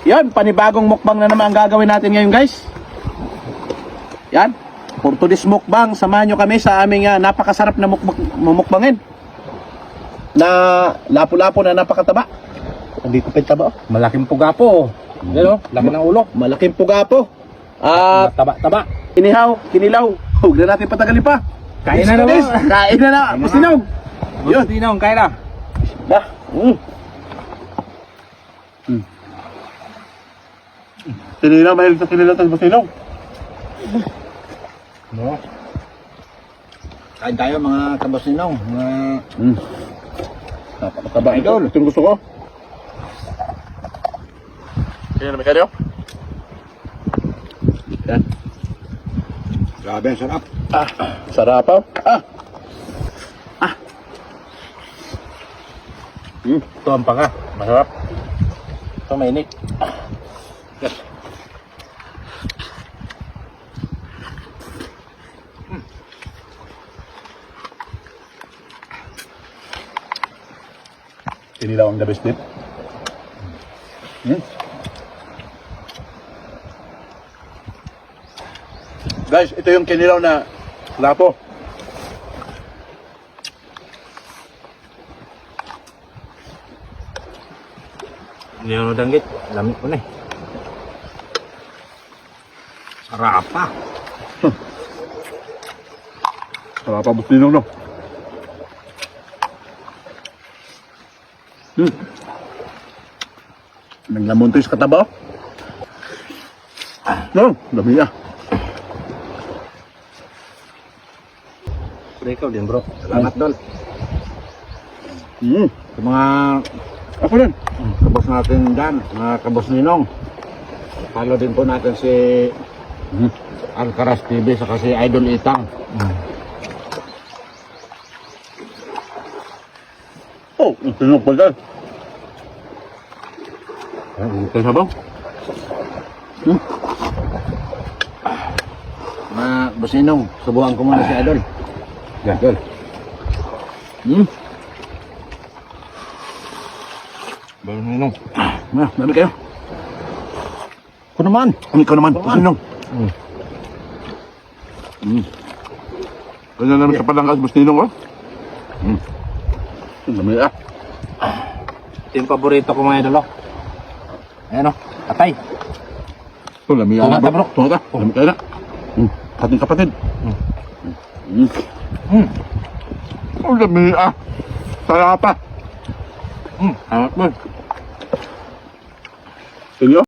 Yan, panibagong mukbang na naman ang gagawin natin ngayon, guys. Yan, for today's mukbang, samahan nyo kami sa aming napakasarap na mukbangin. Na lapo-lapo na napakataba. Andito pa yung taba, oh. Malaking puga po. Yan, oh. Laki ng ulo. Malaking puga po. At Taba-taba. inihaw, kinilaw. Huwag na natin patagalin pa. Kain na na, Guys, kain na na. Bustinong. Yun. Tinong, kain na. Dah. Kinilaw, mahilig sa kinilaw tayo bustinong. No. Kain tayo mga kabasinong. Mga... Napakataba ito. Ito yung gusto ko. Kaya naman kayo. Yan. Grabe, ang sarap. Sarapaw. Ito ang panga. Masarap. Ito mainit. Yes. Kinilaw ang the best din. Guys, ito yung kinilaw na lapo. Hindi ako nadanggit. Lamit ko na eh. Sarap pa. Sarap pa bustinong, no? Naglamon to yung kataba, oh. No, dami ah. Ikaw din bro. Salamat dol. Sa mga Ako rin. kabos natin dyan, mga kabos ninong. Follow din po natin si Alcaraz TV saka si Idol Itang. Oh, ang tinog pa dyan. Ito sabaw. Mga bosinong, subukan ko muna si Idol. Yan, Idol. Bosinong. Dami kayo. Ako naman. Ikaw naman, bustinong. Ganyan naman sa palangkas, bustinong, oh. Dami ah. Ito yung paborito ko mga Idol. Ayan o, atay. Ito, dami ah. Tunga ta, bro. Tunga ta. Dami kayo na. Ating kapatid. Oh, dami ah. Sarap pa. Hangat mo. Inyo?